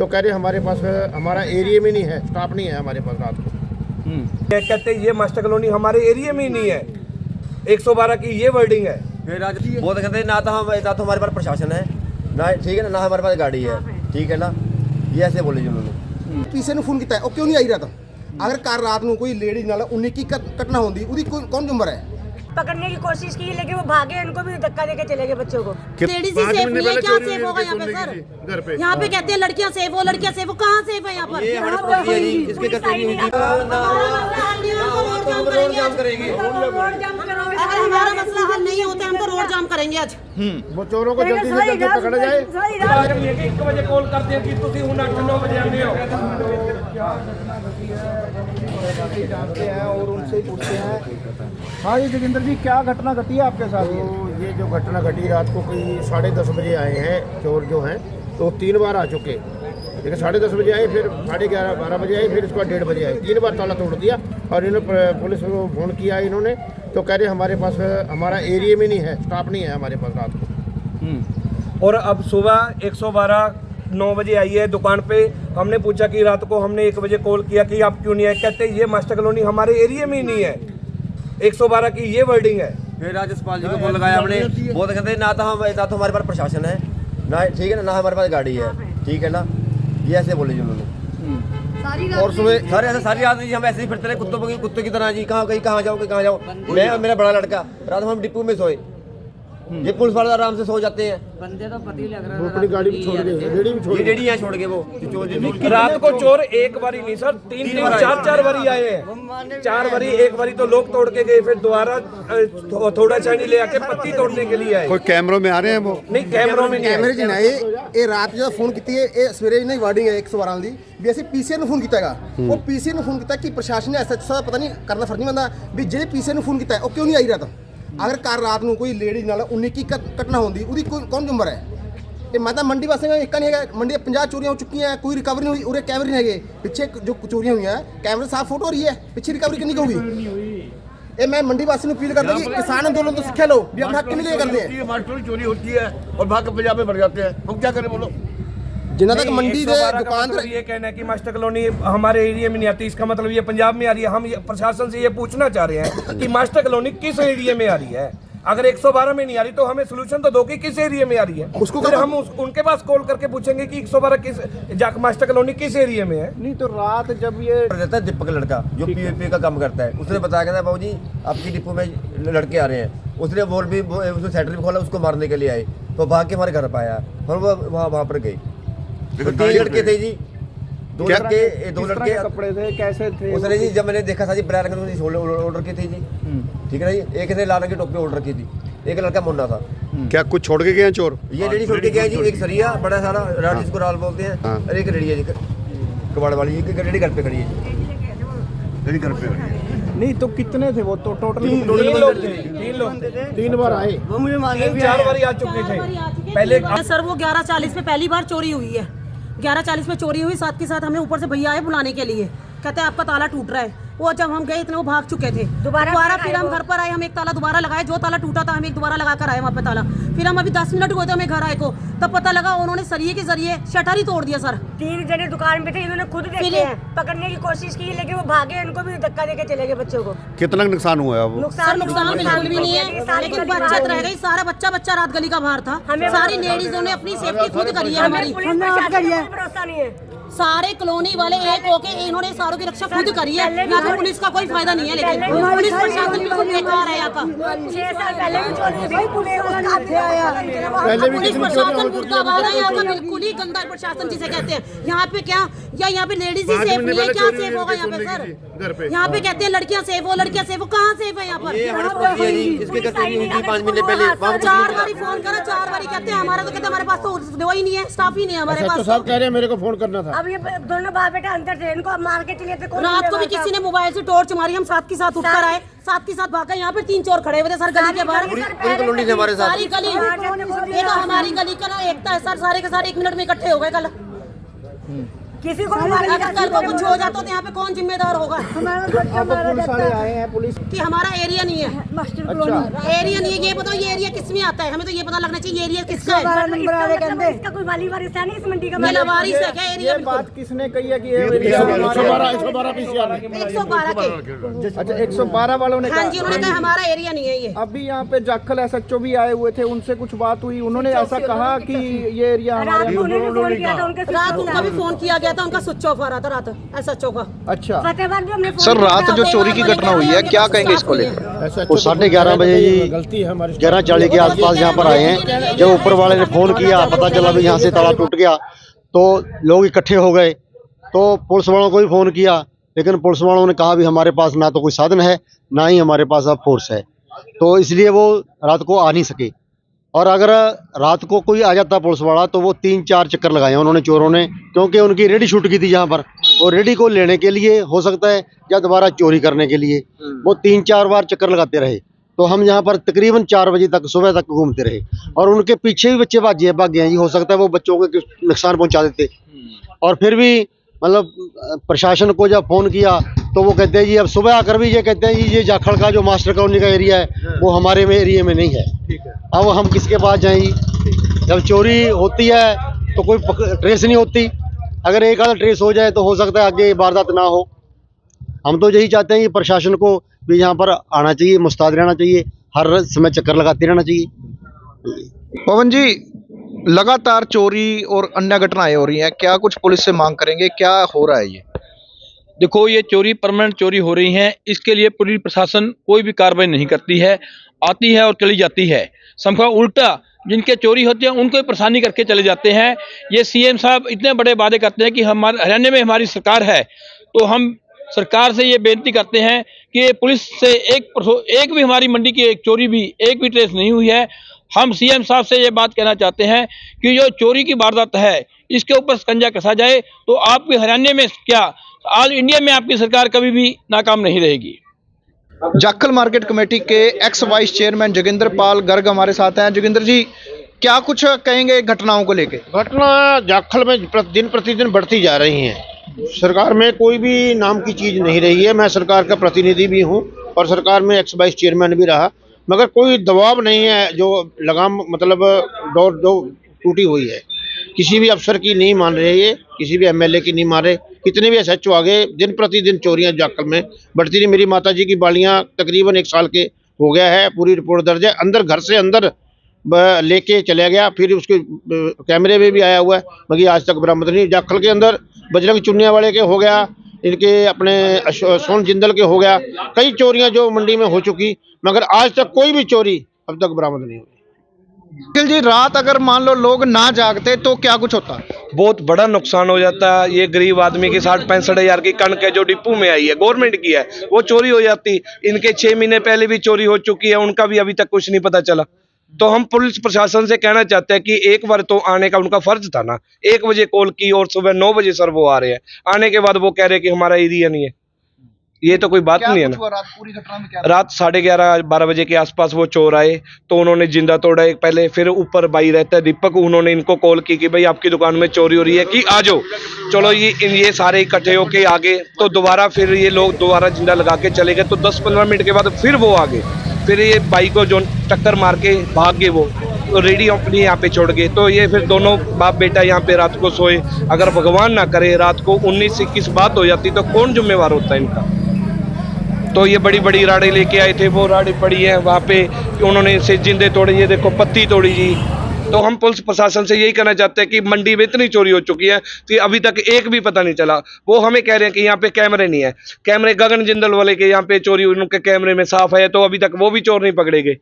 तो कह रहे हमारे पास हमारा एरिया में नहीं है, स्टाफ नहीं है हमारे पास रात को। कहते ये मास्टर कॉलोनी हमारे एरिया में ही नहीं है, 112 की ये वर्डिंग है। वो तो कहते ना तो हमारे पास प्रशासन है ना, ठीक है ना हमारे पास गाड़ी है, ठीक है ना, ये ऐसे बोले जी उन्होंने। ਕਿਸੇ ਨੂੰ ਫੋਨ ਕੀਤਾ ਉਹ ਕਿਉਂ ਨਹੀਂ ਆਈ ਰਾਤ? अगर कार रात ਨੂੰ ਕੋਈ ਲੇਡੀ ਨਾਲ 19 की घटना होती ਉਹਦੀ कौन जुम्मेवार है? पकड़ने की कोशिश की लेकिन वो भागे, उनको भी धक्का देके चले गए बच्चों को। लेडीज ही सेफ नहीं है, क्या सेफ होगा यहाँ पे सर? यहाँ पे कहते हैं लड़कियाँ सेफ हो, लड़कियाँ सेफ हो, कहाँ सेफ है यहाँ पर? इसके करते नहीं हुई अगर हमारा मसला हल नहीं होता हम तो रोड जाम करेंगे आज। वो चोरों को जल्दी से जल्दी पकड़ा जाए। 1 ਵਜੇ ਕਾਲ ਕਰਦੇ ਕਿ ਤੁਸੀਂ ਹੁਣ 8-9 ਵਜੇ आने हो। जानते हैं और उनसे ही पूछते हैं। हाँ जी जोगिंदर जी, क्या घटना घटी है आपके साथ? तो ये जो घटना घटी रात को कोई 10:30 बजे आए हैं चोर जो हैं, तो 3 बार आ चुके। लेकिन 10:30 बजे आए, फिर 11:30-12 बजे आए, फिर इसके बाद 1:30 बजे आए, 3 बार ताला तोड़ दिया। और इन्होंने पुलिस को फ़ोन किया इन्होंने, तो कह रहे हमारे पास हमारा एरिया में नहीं है, स्टाफ नहीं है हमारे पास रात को। और अब सुबह 112 9 बजे आई है दुकान पे। हमने पूछा कि रात को हमने 1 बजे कॉल किया कि आप क्यों नहीं आए, कहते ये मास्टर कॉलोनी हमारे एरिया में ही नहीं है, 112 की ये वर्डिंग है। फिर राज्यपाल जी को फोन लगाया हमने, वो तो कहते ना तो हमारे पास प्रशासन है ना, ठीक है ना हमारे पास गाड़ी है, ठीक है ना, ये ऐसे बोले जी उन्होंने। और सुबह सारी रात जी हम ऐसे ही फिरते रहे कुत्तों की तरह जी, कहाँ जाओ। मैं और मेरा बड़ा लड़का रात में हम डिपो में सोए, ये पुलिस वाले आराम से सो जाते हैं। बंदे तो पति लग रहा वो अपनी गाड़ी भी छोड़ गए, रेडी भी छोड़ ये रेडी यहाँ छोड़ के वो चोर रात को चोर एक बारी नहीं सर, 3-4 बारी आए हैं। 4 बारी, एक बारी तो लोग तोड़ के गए, फिर दोबारा थोड़ा चाइनी ले आके पत्ती तोड़ने के लिए आए। कोई कैमरों में आ रहे हैं वो? नहीं, कैमरों में नहीं आए। ਕੈਮਰੇ 'ਚ ਨਾ ਇਹ ਰਾਤ ਜਦੋਂ ਫੋਨ ਕੀਤੀ ਹੈ, ਇਹ ਸਵੇਰੇ ਇਹਨਾਂ ਦੀ ਵਾਰਡਿੰਗ ਹੈ 112 ਦੀ ਵੀ ਅਸੀਂ ਪੀਸੀਆਰ ਨੂੰ ਫੋਨ ਕੀਤਾ ਹੈਗਾ। ਉਹ ਪੀਸੀਆਰ ਨੂੰ ਫੋਨ ਕੀਤਾ ਕਿ ਪ੍ਰਸ਼ਾਸਨ ਨੇ ਐਸਐਚਓ ਸਾਹਿਬ ਪਤਾ ਨਹੀਂ ਕਰਨਾ ਫਰਜ਼ ਨਹੀਂ ਬੰਦਾ ਵੀ ਜਿਹੜੇ ਪੀਸੀਆਰ ਨੂੰ ਫੋਨ ਕੀਤਾ ਉਹ ਕਿਉਂ ਨਹੀਂ ਆਈ ਰਾਤ? अगर कार रात ਨੂੰ ਕੋਈ ਲੇਡੀ ਨਾਲ 19 की घटना होती ਉਹਦੀ कौन जुम्मेवार है? ਇਹ ਮੈਂ ਤਾਂ ਮੰਡੀ ਵਾਸਤੇ ਇੱਕ ਨਹੀਂ ਹੈਗਾ, ਮੰਡੀ 50 ਚੋਰੀਆਂ ਹੋ ਚੁੱਕੀਆਂ, ਕੋਈ ਰਿਕਵਰੀ ਨਹੀਂ ਹੋਈ, ਉਰੇ ਕੈਮਰੇ ਨਹੀਂ ਹੈਗੇ। ਪਿੱਛੇ ਜੋ ਚੋਰੀਆਂ ਹੋਈਆਂ ਕੈਮਰੇ ਸਾਫ ਫੋਟੋ ਹੋ ਰਹੀ ਹੈ, ਪਿੱਛੇ ਰਿਕਵਰੀ ਕਿੰਨੀ ਹੋਊਗੀ? ਇਹ ਮੈਂ ਮੰਡੀ ਵਾਸੀ ਨੂੰ ਅਪੀਲ ਕਰਦਾ कि किसान आंदोलन तो सिक्ख्या लो भी हम हक के लिए करते हैं। हमारी चोरी होती है और भाग के पंजाब में बढ़ जाते हैं, हम क्या करें बोलो? जिन्ना तक मंडी दे 112 का दुकान मतलब ये कहना है कि मास्टर कॉलोनी हमारे एरिया में नहीं आती, इसका मतलब ये पंजाब में आ रही है। हम प्रशासन से ये पूछना चाह रहे हैं कि मास्टर कॉलोनी किस एरिया में आ रही है? अगर 112 में नहीं आ रही तो हमें सोल्यूशन तो दो कि किस एरिया में आ रही है। उसको फिर हम उनके पास कॉल करके पूछेंगे कि 112 किस मास्टर कॉलोनी किस एरिया में है। नहीं तो रात जब ये रहता है दीपक लड़का जो पीओपी का काम करता है, उसने बताया कहता बाबू जी आपकी डिपो में लड़के आ रहे हैं। उसने बोल भी उसने सेटर भी खोला, उसको मारने के लिए आए, तो भाग के हमारे घर पे आया और वो वहाँ पर गई। 3 लड़के थे जी, 2 लड़के कपड़े थे, कैसे थे? उसने जी जब मैंने देखा था जी ब्लैक रंग की ऑर्डर की थी जी, ठीक है ना जी, एक ने लाल रंग की टोपी ऑर्डर की थी, एक लड़का मुन्ना था। क्या कुछ छोड़ के गए हैं चोर? ये रेडी छोड़ के गया जी, एक सरिया बड़ा सारा राड जिसको राल बोलते हैं, और एक रेडी है जी कबाड़ वाली, एक रेडी घर पे खड़ी है जी, रेडी घर पे खड़ी है। नहीं तो कितने थे वो? तो टोटल 3 लोग थे, 3 बार आए, वो मुझे मांगे 4 बारी आ चुके थे पहले। सर वो 11:40 पे पहली बार चोरी हुई है, 11:40 में चोरी हुई, साथ के साथ हमें ऊपर से भैया आए बुलाने के लिए, कहते हैं आपका ताला टूट रहा है। वो जब हम गए इतने वो भाग चुके थे। दोबारा फिर हम घर पर आए, हम एक ताला दोबारा लगाए, जो ताला टूटा था हम एक दोबारा लगा कर आए वहाँ पे ताला। फिर हम अभी 10 मिनट हुए थे हमें घर आए को, तब पता लगा उन्होंने सरिये के जरिए शटर ही तोड़ दिया सर। 3 जने दुकान पे थे, इन्होंने खुद देखे हैं, पकड़ने की कोशिश की लेकिन वो भागे, उनको भी धक्का देके चले गए बच्चों को। कितना नुकसान हुआ है वो? नुकसान बिल्कुल भी नहीं है, लेकिन बचत रह गई, सारा बच्चा रात गली का बाहर था। सारी लेडीजों ने अपनी सेफ्टी खुद करी है हमारी, भरोसा नहीं है। सारे कॉलोनी वाले एक होके इन्होंने सारों की रक्षा खुद करी है। यहाँ पे पुलिस का कोई फायदा नहीं है, लेकिन पुलिस प्रशासन बिल्कुल बेकार है यहाँ का। 6 साल पहले भी चोरी हुई, पुलिस प्रशासन मुर्दाबाद है यहाँ का, बिल्कुल ही गंदा प्रशासन जिसे कहते हैं। यहाँ पे क्या या यहाँ पे लेडीज ही सेफ नहीं है, क्या सेफ होगा यहाँ पे सर? यहाँ पे कहते हैं लड़कियाँ सेफ हो, कहाँ सेफ है यहाँ पर? इसके करते नहीं हुई थी 5 महीने पहले। 4 बारी फोन करा, 4 बारी कहते हैं हमारा, तो कहते हमारे पास तो दवाई नहीं है, स्टाफ ही नहीं है हमारे पास। साहब कह रहे हैं मेरे को फोन करना था। अब ये दोनों बाप बेटा अंदर थे, इनको मार के चले थे। रात को भी किसी ने मोबाइल से टॉर्च मारी, हम साथ के साथ उठकर आए, साथ के साथ भागा। यहाँ पे 3 चोर खड़े हुए थे सर गली के बाहर, पूरी कॉलोनी से हमारे साथ। सारी गली, एक हमारी गली का ना एकता है सर, सारे के सारे 1 मिनट में इकट्ठे हो गए कल। किसी को भी अगर कल को कुछ हो जाता तो यहाँ पे कौन जिम्मेदार होगा? पुलिस वाले आए हैं, पुलिस कि हमारा एरिया नहीं है, एरिया नहीं है, ये बताओ ये एरिया किसमें आता है? हमें तो ये पता लगना चाहिए ये एरिया किसका है। इसका कोई वाली वारिस है नहीं इस मंडी का। ये लवारिस है क्या एरिया? ये बात किसने कही है कि ये 112 PCR 112 के, अच्छा 112 वालों ने हाँ जी, कहा। उन्होंने कहा हमारा एरिया नहीं है ये। अभी यहाँ पे जाखल SHO भी आए हुए थे, उनसे कुछ बात हुई, उन्होंने ऐसा कहा कि ये एरिया रात हमारे। को उन्हें भी फोन किया था, उनके रात उनका भी फोन किया गया था, उनका स्विच ऑफ आ रहा था रात SHO का। अच्छा फतेहाबाद भी हमने फोन सर किया रात था। जो चोरी की घटना हुई है क्या कहेंगे इसको लेकर? वो 11:30 बजे जी गलती है हमारी 11:40 के आसपास यहाँ पर आए हैं। जब ऊपर वाले ने फोन किया, पता चला भी यहाँ से ताला टूट गया, तो लोग इकट्ठे हो गए। तो पुलिस वालों को भी फोन किया, लेकिन पुलिस वालों ने कहा भी हमारे पास ना तो कोई साधन है, ना ही हमारे पास अब फोर्स है, तो इसलिए वो रात को आ नहीं सके। और अगर रात को कोई आ जाता पुलिस वाला तो वो 3-4 चक्कर लगाए उन्होंने चोरों ने, क्योंकि उनकी रेडी छूट गई थी यहाँ पर, और रेडी को लेने के लिए हो सकता है या दोबारा चोरी करने के लिए वो 3-4 बार चक्कर लगाते रहे। तो हम यहाँ पर तकरीबन 4 बजे तक सुबह तक घूमते रहे, और उनके पीछे भी बच्चे भाग गए हैं जी। हो सकता है वो बच्चों को कुछ नुकसान पहुँचा देते। और फिर भी मतलब प्रशासन को जब फ़ोन किया तो वो कहते हैं जी, अब सुबह आकर भी ये कहते हैं जी ये जाखड़ का जो मास्टर कॉलोनी का एरिया है वो हमारे में एरिया में नहीं है। अब हम किसके पास जाएं जी? जब चोरी होती है तो कोई ट्रेस नहीं होती, अगर एक आधा ट्रेस हो जाए तो हो सकता है आगे वारदात ना हो। हम तो यही चाहते हैं कि प्रशासन को भी यहाँ पर आना चाहिए, मुस्तैद रहना चाहिए, हर समय चक्कर लगाते रहना चाहिए। पवन जी, लगातार चोरी और अन्य घटनाएं हो रही हैं, क्या कुछ पुलिस से मांग करेंगे? क्या हो रहा है ये? देखो, ये चोरी परमानेंट चोरी हो रही है, इसके लिए पुलिस प्रशासन कोई भी कार्रवाई नहीं करती है, आती है और चली जाती है। समझो उल्टा जिनके चोरी होती है उनको परेशानी करके चले जाते हैं। ये CM साहब इतने बड़े वादे करते हैं कि हमारे हरियाणा में हमारी सरकार है, तो हम सरकार से ये बेनती करते हैं कि पुलिस से एक भी हमारी मंडी की एक चोरी भी एक भी ट्रेस नहीं हुई है। हम CM साहब से ये बात कहना चाहते हैं कि जो चोरी की वारदात है इसके ऊपर शिकंजा कसा जाए, तो आपके हरियाणा में क्या ऑल इंडिया में आपकी सरकार कभी भी नाकाम नहीं रहेगी। जाखल मार्केट कमेटी के एक्स वाइस चेयरमैन जोगिंदर पाल गर्ग हमारे साथ हैं। जोगिंदर जी, क्या कुछ कहेंगे घटनाओं को लेके? घटना जाखल में दिन प्रतिदिन बढ़ती जा रही हैं। सरकार में कोई भी नाम की चीज़ नहीं रही है। मैं सरकार का प्रतिनिधि भी हूँ और सरकार में एक्स वाइस चेयरमैन भी रहा, मगर कोई दबाव नहीं है जो लगाम मतलब डोर टूटी हुई है। किसी भी अफसर की नहीं मान रहे, ये किसी भी MLA की नहीं मान रहे। कितने भी SHO आ गए, दिन प्रतिदिन चोरियां जाखल में बढ़ती रही। मेरी माताजी की बालियां तकरीबन 1 साल के हो गया है, पूरी रिपोर्ट दर्ज है। अंदर घर से अंदर लेके चला गया, फिर उसके कैमरे में भी आया हुआ है, मगर आज तक बरामद नहीं। जाखल के अंदर बजरंग चुनिया वाले के हो गया, इनके अपने सोन जिंदल के हो गया, कई चोरियां जो मंडी में हो चुकी, मगर आज तक कोई भी चोरी अब तक बरामद नहीं हुई। निखिल जी, रात अगर मान लो लोग ना जागते तो क्या कुछ होता? बहुत बड़ा नुकसान हो जाता है। ये गरीब आदमी की 60-65 हज़ार की कणक है जो डिपो में आई है, गवर्नमेंट की है, वो चोरी हो जाती। इनके 6 महीने पहले भी चोरी हो चुकी है, उनका भी अभी तक कुछ नहीं पता चला। तो हम पुलिस प्रशासन से कहना चाहते हैं कि एक बार तो आने का उनका फर्ज था ना। 1 बजे कॉल की और सुबह 9 बजे सर वो आ रहे हैं, आने के बाद वो कह रहे हैं कि हमारा एरिया नहीं है। ये तो कोई बात नहीं है ना। रात पूरी घटना में क्या? रात 11:30-12 बजे के आसपास वो चोर आए, तो उन्होंने जिंदा तोड़ा एक पहले, फिर ऊपर भाई रहता है दीपक, उन्होंने इनको कॉल की कि भाई आपकी दुकान में चोरी हो रही है कि आ जाओ। चलो ये सारे इकट्ठे होके आ गए, तो दोबारा फिर ये लोग दोबारा जिंदा लगा के चले गए। तो 10-15 मिनट के बाद फिर वो आ गए, फिर ये बाइक को जो टक्कर मार के भाग गए, वो तो रेडी अपनी यहाँ पे छोड़ गए। तो ये फिर दोनों बाप बेटा यहाँ पे रात को सोए। अगर भगवान ना करे रात को 19-21 बात हो जाती तो कौन जिम्मेवार होता है इनका? तो ये बड़ी बड़ी राड़े लेके आए थे, वो राड़े पड़ी है वहाँ पे, उन्होंने इसे जिंदे तोड़े, ये देखो पत्ती तोड़ी जी। तो हम पुलिस प्रशासन से यही कहना चाहते हैं कि मंडी में इतनी चोरी हो चुकी है कि अभी तक एक भी पता नहीं चला। वो हमें कह रहे हैं कि यहाँ पे कैमरे नहीं है, कैमरे गगन जिंदल वाले के यहाँ पे चोरी उनके कैमरे में साफ है, तो अभी तक वो भी चोर नहीं पकड़े गए।